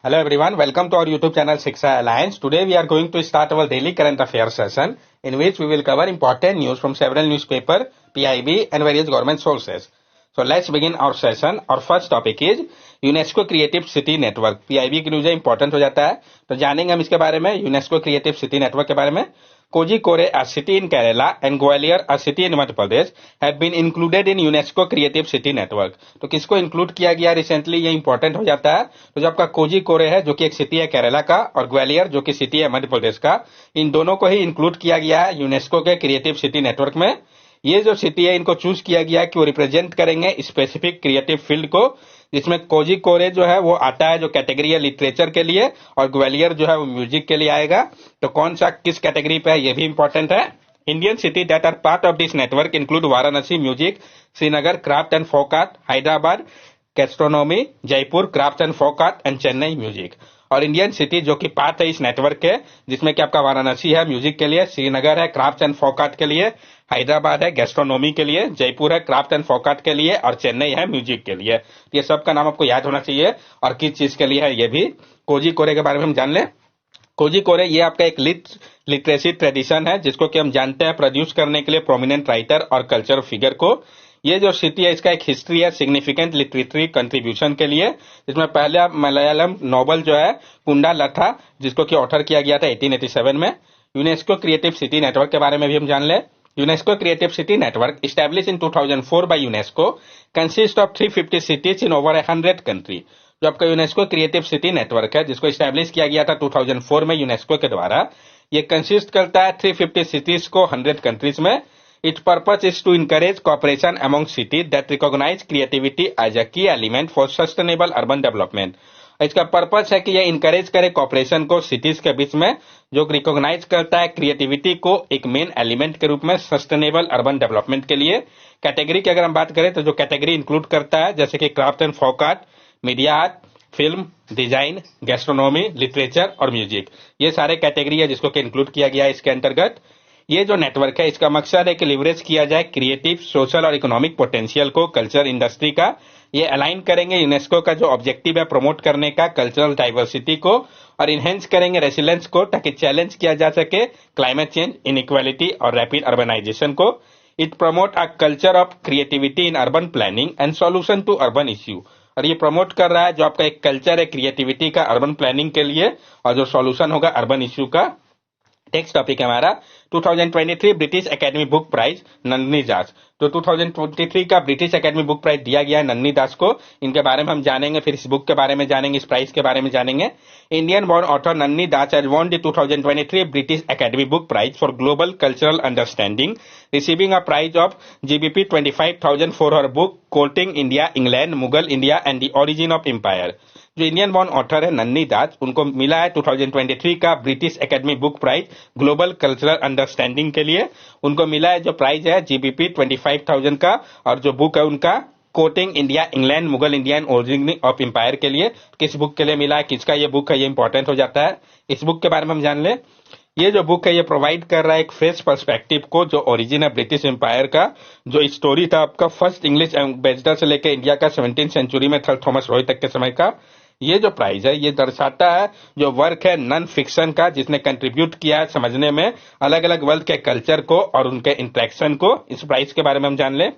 Hello everyone, welcome to our YouTube channel Shiksha Alliance. Today we are going to start our daily current affairs session in which we will cover important news from several newspaper, PIB and various government sources. So let's begin our session. Our first topic is UNESCO creative city network. PIB की news important हो जाता है तो जानेंगे हम इसके बारे में। यूनेस्को क्रिएटिव सिटी नेटवर्क के बारे में। Kozhikode a city in Kerala and Gwalior a city in Madhya Pradesh have been included in UNESCO Creative City Network। तो किसको इंक्लूड किया गया रिसेंटली, ये इंपॉर्टेंट हो जाता है। तो जो आपका कोझिकोड है जो कि एक सिटी है केरला का, और ग्वालियर जो कि सिटी है मध्य प्रदेश का, इन दोनों को ही इंक्लूड किया गया है यूनेस्को के क्रिएटिव सिटी नेटवर्क में। ये जो सिटी है इनको चूज किया गया कि वो रिप्रेजेंट करेंगे स्पेसिफिक क्रिएटिव फील्ड को, जिसमें कोझिकोड जो है वो आता है जो कैटेगरी है लिटरेचर के लिए, और ग्वालियर जो है वो म्यूजिक के लिए आएगा। तो कौन सा किस कैटेगरी पे है ये भी इंपॉर्टेंट है। Indian city that are part of this network include Varanasi music, Srinagar craft and folk art, Hyderabad gastronomy, Jaipur craft and folk art and Chennai music. और इंडियन सिटी जो कि पार्ट है इस नेटवर्क के, जिसमें कि आपका वाराणसी है म्यूजिक के लिए, श्रीनगर है क्राफ्ट एंड फोक आर्ट के लिए, हैदराबाद है गैस्ट्रोनॉमी के लिए, जयपुर है क्राफ्ट एंड फोक आर्ट के लिए, और चेन्नई है म्यूजिक के लिए। ये सब का नाम आपको याद होना चाहिए और किस चीज के लिए है ये भी। कोझिकोड के बारे में हम जान लें। कोझिकोड ये आपका एक लिटरेसी ट्रेडिशन है जिसको कि हम जानते हैं प्रोड्यूस करने के लिए प्रोमिनेंट राइटर और कल्चर फिगर को। ये जो सिटी है इसका एक हिस्ट्री है सिग्निफिकेंट लिटरेरी कंट्रीब्यूशन के लिए, जिसमें पहले मलयालम नॉवल जो है कुंडालथा जिसको कि ऑथर किया गया था 1887 में। यूनेस्को क्रिएटिव सिटी नेटवर्क के बारे में भी हम जान लें। UNESCO Creative City Network, established in 2004 by UNESCO, consists of 350 cities in over 100 countries। जो आपका यूनेस्को क्रिएटिव सिटी नेटवर्क है जिसको स्टैब्लिश किया गया था 2004 में यूनेस्को के द्वारा, ये कंसिस्ट करता है 350 सिटीज को 100 कंट्रीज में। Its purpose is to encourage cooperation among cities that recognise creativity as a key element for sustainable urban development. इसका पर्पस है कि यह इनकरेज करे कॉपरेशन को सिटीज के बीच में, जो रिकॉग्नाइज करता है क्रिएटिविटी को एक मेन एलिमेंट के रूप में सस्टेनेबल अर्बन डेवलपमेंट के लिए। कैटेगरी की अगर हम बात करें तो जो कैटेगरी इंक्लूड करता है जैसे कि craft and folk art, media art, film, design, gastronomy, literature और म्यूजिक, ये सारे कैटेगरी है जिसको कि इंक्लूड किया गया है इसके अंतर्गत। ये जो नेटवर्क है इसका मकसद है कि लिवरेज किया जाए क्रिएटिव, सोशल और इकोनॉमिक पोटेंशियल को कल्चर इंडस्ट्री का। ये अलाइन करेंगे यूनेस्को का जो ऑब्जेक्टिव है प्रमोट करने का कल्चरल डाइवर्सिटी को, और इनहेंस करेंगे रेसिलेंस को ताकि चैलेंज किया जा सके क्लाइमेट चेंज, इनइक्वालिटी और रैपिड अर्बनाइजेशन को। It promote a culture of creativity in urban planning and solution to urban issue. और ये प्रमोट कर रहा है जो आपका एक कल्चर है क्रिएटिविटी का अर्बन प्लानिंग के लिए, और जो सॉल्यूशन होगा अर्बन इश्यू का। नेक्स्ट टॉपिक है हमारा 2023 ब्रिटिश एकेडमी बुक प्राइज नन्नी दास। तो 2023 का ब्रिटिश एकेडमी बुक प्राइज दिया गया है नन्नी दास को। इनके बारे में हम जानेंगे, फिर इस बुक के बारे में जानेंगे, इस प्राइज के बारे में जानेंगे। इंडियन बॉर्न ऑथर नन्नी Das has won the 2023 British Academy book prize for global cultural understanding, receiving a prize of GBP 25,000 for her book courting India, England, Mughal India and the origin of empire. जो Indian born author है नन्नी दास, उनको मिला है 2023 का British Academy book prize global cultural understanding के लिए। उनको मिला है जो प्राइज है GBP 25,000 का, और जो बुक है उनका Courting India, England, Mughal India and Origin of Empire के लिए। किस बुक के लिए मिला है, किसका ये बुक है, ये इंपॉर्टेंट हो जाता है। इस बुक के बारे में हम जान ले। ये जो बुक है ये प्रोवाइड कर रहा है एक फ्रेश पर्सपेक्टिव को, जो ओरिजिन है ब्रिटिश एम्पायर का, जो स्टोरी था आपका फर्स्ट इंग्लिश एम्बेसडर से लेकर इंडिया का 17th सेंचुरी में सर थॉमस रॉय तक के समय का। ये जो प्राइज है ये दर्शाता है जो वर्क है नॉन फिक्शन का, जिसने कंट्रीब्यूट किया है समझने में अलग अलग वर्ल्ड के कल्चर को और उनके इंटरेक्शन को। इस प्राइज के बारे में हम जान लें।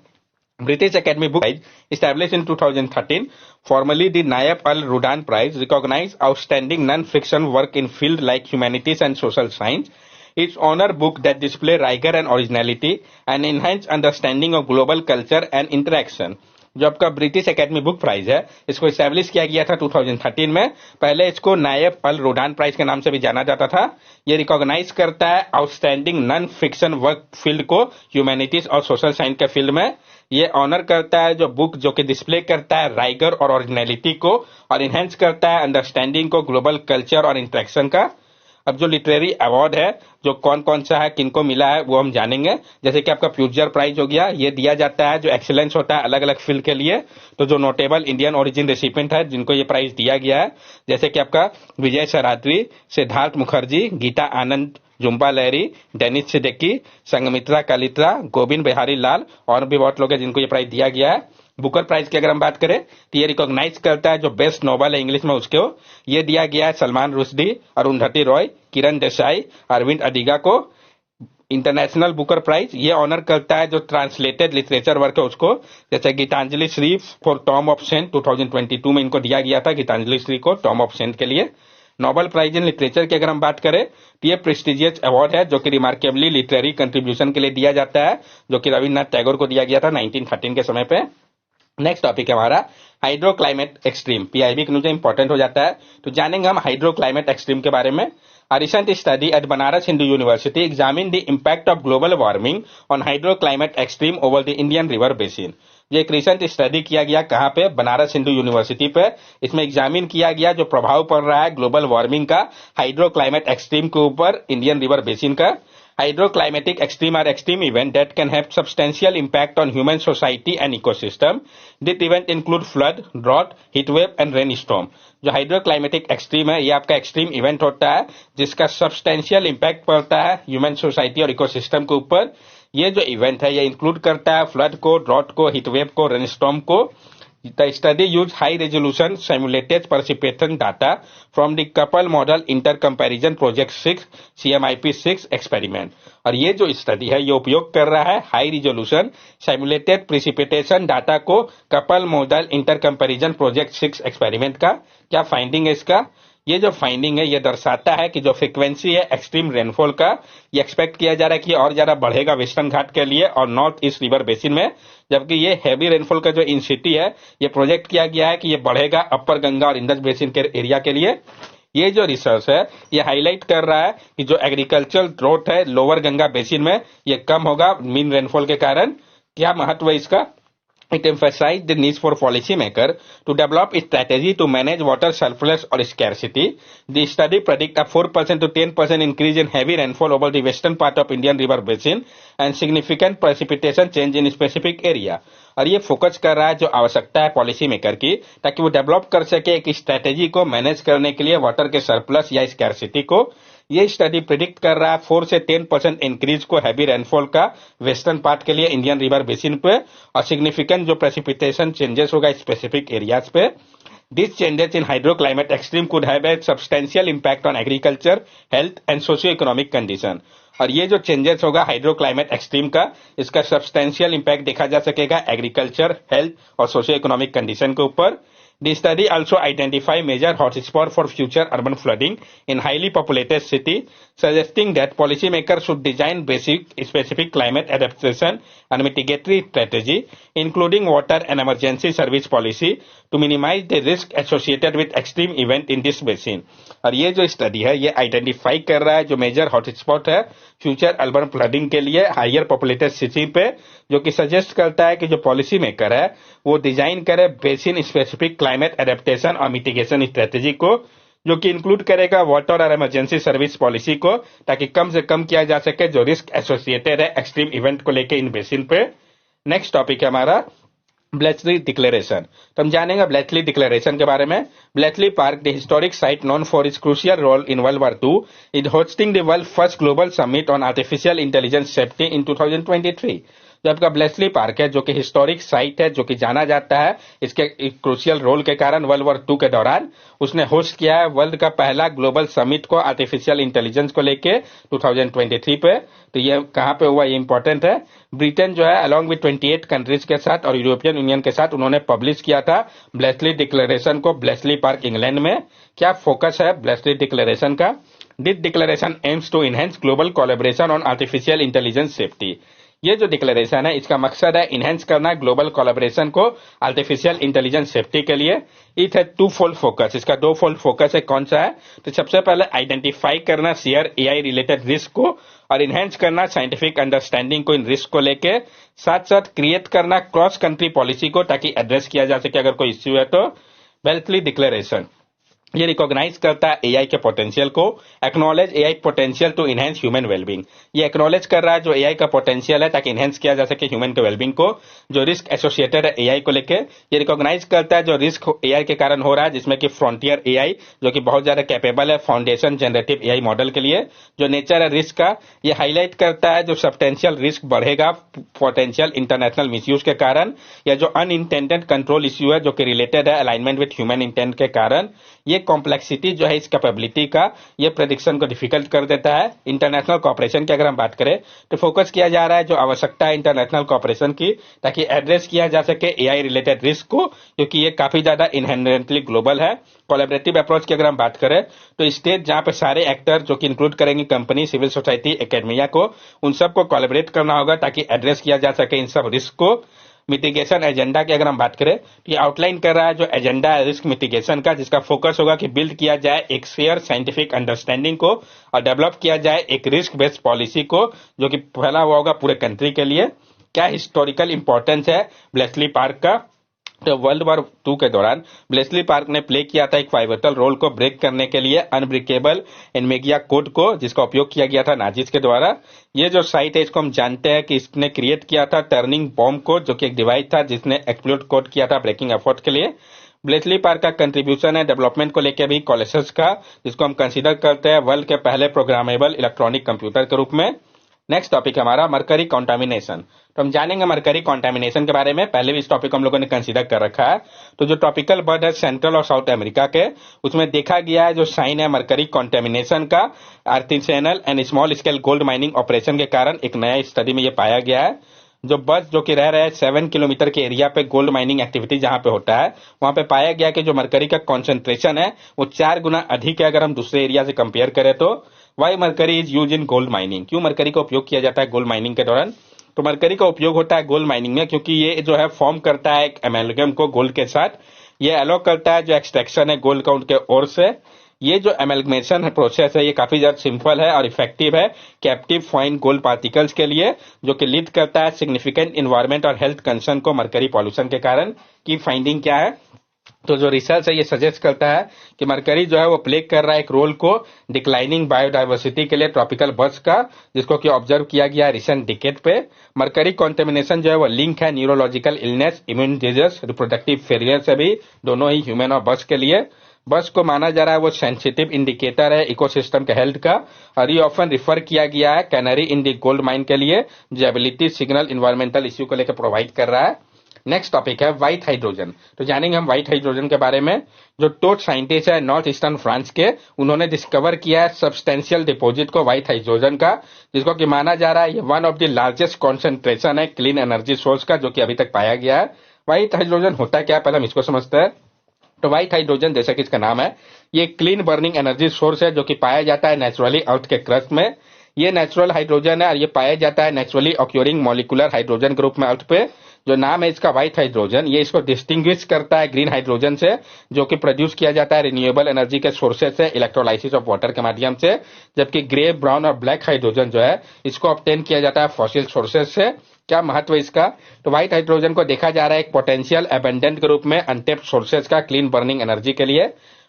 British Academy Book Prize, established in 2013, formerly the Nayab Al-Rudan Prize, recognizes outstanding non-fiction work in fields like humanities and social science. Its honor book that display rigor and originality and enhance understanding of global culture and interaction. जो आपका British Academy book prize है इसको establish किया गया था 2013 में। पहले इसको नायब अल रोडान प्राइज के नाम से भी जाना जाता था। ये रिकॉग्नाइज करता है outstanding non fiction work field को ह्यूमैनिटीज और सोशल साइंस के फील्ड में। ये ऑनर करता है जो बुक जो कि डिस्प्ले करता है राइगर और ओरिजिनलिटी को, और इनहेंस करता है अंडरस्टैंडिंग को ग्लोबल कल्चर और इंटरेक्शन का। अब जो लिटरेरी अवार्ड है जो कौन कौन सा है, किनको मिला है, वो हम जानेंगे। जैसे कि आपका फ्यूचर प्राइज हो गया, ये दिया जाता है जो एक्सीलेंस होता है अलग अलग फील्ड के लिए। तो जो नोटेबल इंडियन ओरिजिन रेसिपिएंट है जिनको ये प्राइज दिया गया है, जैसे कि आपका विजय सराद्री, सिद्धार्थ मुखर्जी, गीता आनंद, जुम्पा लहरी, डेनिस सिद्दीकी, संगमित्रा कालित्रा, गोविंद बिहारी लाल और भी बहुत लोग हैं जिनको ये प्राइज दिया गया है। बुकर प्राइज की अगर हम बात करें तो ये रिकॉग्नाइज करता है जो बेस्ट नोवेल है इंग्लिश में उसको, ये दिया गया है सलमान रुश्दी, अरुंधति रॉय, किरण देसाई, अरविंद अडिगा को। इंटरनेशनल बुकर प्राइज ये ऑनर करता है जो ट्रांसलेटेड लिटरेचर वर्क है उसको, जैसे Geetanjali Shree for Tomb of Sand 2022 में इनको दिया गया था, गीतांजलि श्री को टॉम ऑफ सेंट के लिए। नोबेल प्राइज इन लिटरेचर की अगर हम बात करें तो ये प्रेस्टिजियस अवार्ड है जो कि रिमार्केबली लिटरेरी कंट्रीब्यूशन के लिए दिया जाता है, जो कि रविन्द्रनाथ टैगोर को दिया गया था 1913 के समय पे। नेक्स्ट टॉपिक है हमारा हाइड्रो क्लाइमेट एक्सट्रीम, पीआईबी के न्यूज इंपॉर्टेंट हो जाता है, तो जानेंगे हम हाइड्रो क्लाइमेट एक्सट्रीम के बारे में। A recent study at Banaras Hindu University examined the impact of global warming on hydroclimate extreme over the Indian River Basin. ये एक रिसेंट स्टडी किया गया कहाँ पे, बनारस हिंदू यूनिवर्सिटी पे। इसमें एग्जामिन किया गया जो प्रभाव पड़ रहा है ग्लोबल वार्मिंग का हाइड्रो क्लाइमेट एक्सट्रीम के ऊपर इंडियन रिवर बेसिन का। Hydroclimatic extreme are extreme event that can have substantial impact on human society and ecosystem. This event include flood, drought, heat wave and rainstorm. जो हाइड्रोक्लाइमेटिक extreme है ये आपका extreme event होता है जिसका सब्सटेंशियल इम्पैक्ट पड़ता है ह्यूमन सोसाइटी और इकोसिस्टम के ऊपर। ये जो इवेंट है ये इंक्लूड करता है फ्लड को, ड्रॉट को, हीट वेव को, रेनस्टॉर्म को। The study used high-resolution simulated precipitation data from the couple model intercomparison project 6 CMIP6 experiment. और ये जो स्टडी है ये उपयोग कर रहा है high resolution simulated precipitation data को कपल मॉडल इंटरकंपैरिजन प्रोजेक्ट 6 एक्सपेरिमेंट का। क्या फाइंडिंग है इसका? ये जो फाइंडिंग है ये दर्शाता है कि जो फ्रीक्वेंसी है एक्सट्रीम रेनफॉल का ये एक्सपेक्ट किया जा रहा है कि और ज्यादा बढ़ेगा वेस्टर्न घाट के लिए और नॉर्थ ईस्ट रिवर बेसिन में, जबकि ये हैवी रेनफॉल का जो इंसिटी है ये प्रोजेक्ट किया गया है कि ये बढ़ेगा अपर गंगा और इंडस बेसिन के एरिया के लिए। ये जो रिसर्च है ये हाईलाइट कर रहा है कि जो एग्रीकल्चरल ड्रॉट है लोअर गंगा बेसिन में ये कम होगा मीन रेनफॉल के कारण। क्या महत्व है इसका? It emphasized the need for policymaker to develop a strategy to manage water surplus or scarcity. The study predict a 4% to 10% increase in heavy rainfall over the western part of Indian river basin and significant precipitation change in specific area. और ये focus कर रहा है जो आवश्यकता है policy maker की ताकि वो डेवलप कर सके एक स्ट्रेटेजी को मैनेज करने के लिए वाटर के सरप्लस या स्कैर्सिटी को। ये स्टडी प्रिडिक्ट कर रहा है 4 से 10% इंक्रीज को हैवी रेनफॉल का वेस्टर्न पार्ट के लिए इंडियन रिवर बेसिन पे और सिग्निफिकेंट जो प्रेसिपिटेशन चेंजेस होगा स्पेसिफिक एरियाज पे। These changes in hydroclimate extreme could have a substantial impact on agriculture, health and socio-economic condition. और ये जो चेंजेस होगा हाइड्रोक्लाइमेट एक्सट्रीम का इसका सब्सटेंशियल इम्पैक्ट देखा जा सकेगा एग्रीकल्चर, हेल्थ और सोशियो इकोनॉमिक कंडीशन के ऊपर। The study also identify major hotspots for future urban flooding in highly populated city, suggesting that policymakers should design specific climate adaptation and mitigatory strategy, including water and emergency service policy, to minimize the risk associated with extreme event in this basin. और ये जो study है ये identify कर रहा है जो major hotspot है फ्यूचर अर्बन फ्लडिंग के लिए हायर पॉपुलेटेड सिटी पे, जो कि सजेस्ट करता है कि जो पॉलिसी मेकर है वो डिजाइन करे बेसिन स्पेसिफिक क्लाइमेट एडेप्टेशन और मिटिगेशन स्ट्रेटेजी को, जो कि इंक्लूड करेगा वाटर और इमरजेंसी सर्विस पॉलिसी को, ताकि कम से कम किया जा सके जो रिस्क एसोसिएटेड है एक्सट्रीम इवेंट को लेके इन बेसिन पे। नेक्स्ट टॉपिक है हमारा ब्लेचली डिक्लेरेशन। तो हम जानेंगे ब्लेचली डिक्लेरेशन के बारे में। Bletchley Park, the historic site known for its crucial role in world war II, is hosting the world first global summit on artificial intelligence safety in 2023। जो आपका ब्लेचली पार्क है जो कि हिस्टोरिक साइट है जो कि जाना जाता है इसके क्रूशियल रोल के कारण वर्ल्ड वॉर II के दौरान, उसने होस्ट किया है वर्ल्ड का पहला ग्लोबल समिट को आर्टिफिशियल इंटेलिजेंस को लेके 2023 पे। तो ये कहाँ पे हुआ ये इंपॉर्टेंट है। ब्रिटेन जो है अलॉन्ग विद 28 कंट्रीज के साथ और यूरोपियन यूनियन के साथ उन्होंने पब्लिश किया था ब्लेचली डिक्लेरेशन को ब्लेचली पार्क इंग्लैंड में। क्या फोकस है ब्लेचली डिक्लेरेशन का? This declaration aims to enhance global collaboration on artificial intelligence safety. ये जो डिक्लेरेशन है इसका मकसद है इनहेंस करना ग्लोबल कोलैबोरेशन को आर्टिफिशियल इंटेलिजेंस सेफ्टी के लिए। इट है 2-fold फोकस, इसका 2-fold फोकस है। कौन सा है? तो सबसे पहले आइडेंटिफाई करना शेयर एआई रिलेटेड रिस्क को और इनहेंस करना साइंटिफिक अंडरस्टैंडिंग को इन रिस्क को लेके, साथ साथ क्रिएट करना क्रॉस कंट्री पॉलिसी को ताकि एड्रेस किया जा सके अगर कोई इश्यू है तो। ब्लेचली डिक्लेरेशन ये रिकॉग्नाइज करता है एआई के पोटेंशियल को, acknowledge AI potential to enhance human wellbeing. ये एक्नॉलेज कर रहा है जो एआई का पोटेंशियल है ताकि इनहेंस किया जा सके ह्यूमन के वेलबींग को, जो रिस्क एसोसिएटेड है एआई को लेके। ये रिकॉग्नाइज करता है जो रिस्क एआई के कारण हो रहा है, जिसमें कि फ्रंटियर एआई जो कि बहुत ज्यादा कैपेबल है फाउंडेशन जनरेटिव एआई मॉडल के लिए, जो नेचर है रिस्क का। ये हाईलाइट करता है जो सब्सटेंशियल रिस्क बढ़ेगा पोटेंशियल इंटरनेशनल मिसयूज के कारण, या जो अनइंटेंडेड कंट्रोल इश्यू है जो कि रिलेटेड है अलाइनमेंट विद ह्यूमन इंटेंट के कारण। ये कॉम्प्लेक्सिटी जो है इस कैपेबिलिटी का, ये प्रेडिक्शन को डिफिकल्ट कर देता है। इंटरनेशनल कॉपरेशन की अगर हम बात करें तो फोकस किया जा रहा है जो आवश्यकता है इंटरनेशनल कॉपरेशन की, ताकि एड्रेस किया जा सके एआई रिलेटेड रिस्क को, क्योंकि ये काफी ज्यादा इनहेरेंटली ग्लोबल है। कोलैबोरेटिव अप्रोच की अगर हम बात करें तो स्टेट जहां पे सारे एक्टर जो कि इंक्लूड करेंगे कंपनी, सिविल सोसाइटी, एकेडमिया को, उन सबको कोलैबोरेट करना होगा ताकि एड्रेस किया जा सके इन सब रिस्क को। मिटिगेशन एजेंडा की अगर हम बात करें तो ये आउटलाइन कर रहा है जो एजेंडा है रिस्क मिटिगेशन का, जिसका फोकस होगा कि बिल्ड किया जाए एक फेयर साइंटिफिक अंडरस्टैंडिंग को और डेवलप किया जाए एक रिस्क बेस्ड पॉलिसी को जो कि फैला हुआ होगा पूरे कंट्री के लिए। क्या हिस्टोरिकल इंपॉर्टेंस है ब्लेसली पार्क का, तो वर्ल्ड वॉर 2 के दौरान ब्लेसली पार्क ने प्ले किया था एक पाइवटल रोल को ब्रेक करने के लिए अनब्रेकेबल एनमेगिया कोड को, जिसका उपयोग किया गया था नाजिस के द्वारा। ये जो साइट है इसको हम जानते हैं कि इसने क्रिएट किया था टर्निंग बॉम्ब को, जो कि एक डिवाइस था जिसने एक्सप्लोड कोड किया था ब्रेकिंग एफर्ट के लिए। ब्लेसली पार्क का कंट्रीब्यूशन है डेवलपमेंट को लेकर भी कॉलेसेस का, जिसको हम कंसीडर करते हैं वर्ल्ड के पहले प्रोग्रामेबल इलेक्ट्रॉनिक कंप्यूटर के रूप में। नेक्स्ट टॉपिक हमारा मरकरी कॉन्टामिनेशन। तो हम जानेंगे मरकरी कॉन्टामिनेशन के बारे में, पहले भी इस टॉपिक को हम लोगों ने कंसीडर कर रखा है। तो जो ट्रॉपिकल बर्ड है सेंट्रल और साउथ अमेरिका के, उसमें देखा गया है जो साइन है मरकरी कॉन्टामिनेशन का artisanal and small scale gold mining operation के कारण एक नया स्टडी में ये पाया गया है। जो बर्ड्स जो कि रह रहे हैं 7 किलोमीटर के एरिया पे गोल्ड माइनिंग एक्टिविटी जहां पे होता है, वहां पे पाया गया कि जो मरकरी का कॉन्सेंट्रेशन है वो 4 गुना अधिक है अगर हम दूसरे एरिया से कंपेयर करें तो। Why mercury is use in gold mining, क्यों मरकरी का उपयोग किया जाता है गोल्ड माइनिंग के दौरान? तो मरकरी का उपयोग होता है गोल्ड माइनिंग में क्योंकि ये जो है फॉर्म करता है एक एमेलगम को गोल्ड के साथ। ये अलाउ करता है जो एक्सट्रैक्शन है गोल्ड का उनके ओर से। ये जो एमेलगमेशन प्रोसेस है ये काफी ज्यादा सिंपल है और इफेक्टिव है कैप्टिव फाइन गोल्ड पार्टिकल्स के लिए, जो कि लीड करता है सिग्निफिकेंट इन्वायरमेंट और हेल्थ कंसर्न को मरकरी पॉल्यूशन के कारण। की फाइंडिंग क्या है? तो जो रिसर्च है ये सजेस्ट करता है कि मरकरी जो है वो प्ले कर रहा है एक रोल को डिक्लाइनिंग बायोडाइवर्सिटी के लिए ट्रॉपिकल बर्ड्स का, जिसको कि ऑब्जर्व किया गया है रिसेंट डिकेड पे। मरकरी कॉन्टेमिनेशन जो है वो लिंक है neurological illness, immune disease, reproductive failure से भी, दोनों ही ह्यूमन और बर्ड्स के लिए। बर्ड्स को माना जा रहा है वो सेंसिटिव इंडिकेटर है इकोसिस्टम के हेल्थ का, और ये ऑफन रिफर किया गया है canary in the gold mine के लिए, जो एबिलिटी सिग्नल इन्वायरमेंटल इश्यू को लेकर प्रोवाइड कर रहा है। नेक्स्ट टॉपिक है व्हाइट हाइड्रोजन। तो जानेंगे हम व्हाइट हाइड्रोजन के बारे में। जो टोट साइंटिस्ट है नॉर्थ ईस्टर्न फ्रांस के, उन्होंने डिस्कवर किया है सब्सटेंशियल डिपॉजिट को व्हाइट हाइड्रोजन का, जिसको कि माना जा रहा है ये one of the largest concentration है क्लीन एनर्जी सोर्स का जो कि अभी तक पाया गया है। व्हाइट हाइड्रोजन होता क्या है पहले हम इसको समझते हैं। तो व्हाइट हाइड्रोजन जैसा कि इसका नाम है, ये क्लीन बर्निंग एनर्जी सोर्स है जो कि पाया जाता है नेचुरली अर्थ के क्रस्ट में। ये नेचुरल हाइड्रोजन है और ये पाया जाता है नेचुरली ऑक्योरिंग मॉलिक्यूलर हाइड्रोजन ग्रुप में अर्थ पे। जो नाम है इसका व्हाइट हाइड्रोजन, ये इसको डिस्टिंग्विश करता है ग्रीन हाइड्रोजन से, जो कि प्रोड्यूस किया जाता है रिन्यूएबल एनर्जी के सोर्सेज से इलेक्ट्रोलाइसिस ऑफ वाटर के माध्यम से, जबकि ग्रे, ब्राउन और ब्लैक हाइड्रोजन जो है इसको ऑब्टेन किया जाता है फॉसिल सोर्सेज से। क्या महत्व इसका? तो व्हाइट हाइड्रोजन को देखा जा रहा है एक पोटेंशियल एबेंडेंट के रूप में अनटेप्ड सोर्सेज का क्लीन बर्निंग एनर्जी के लिए।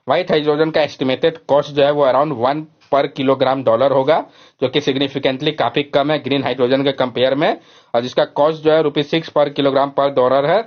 व्हाइट हाइड्रोजन का एस्टिमेटेड कॉस्ट जो है वो अराउंड 1 पर किलोग्राम डॉलर होगा, जो कि सिग्निफिकेंटली काफी कम है ग्रीन हाइड्रोजन के कंपेयर में, और जिसका कॉस्ट जो है ₹6 पर किलोग्राम पर डॉलर है,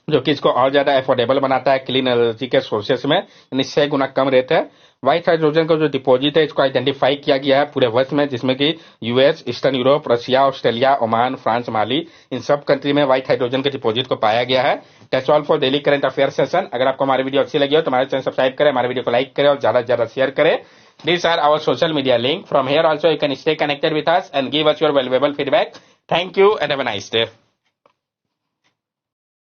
जो कि इसको और ज्यादा एफोर्डेबल बनाता है क्लीन एनर्जी के सोर्सेस में, यानी 6 गुना कम रेट है। व्हाइट हाइड्रोजन का जो डिपॉजिट है इसको आइडेंटिफाई किया गया है पूरे वर्ल्ड में, जिसमें कि US, eastern Europe, Russia, Australia, Oman, France, Mali, इन सब कंट्री में व्हाइट हाइड्रोजन के डिपॉजिट को पाया गया है। That's all for daily current affair session. अगर आपको हमारी वीडियो अच्छी लगी हो तो हमारे चैनल सब्सक्राइब करें, हमारे वीडियो को लाइक करें और ज्यादा से ज्यादा शेयर करें। These are our social media link. From here also you can stay connected with us and give us your valuable feedback. Thank you and have a nice day.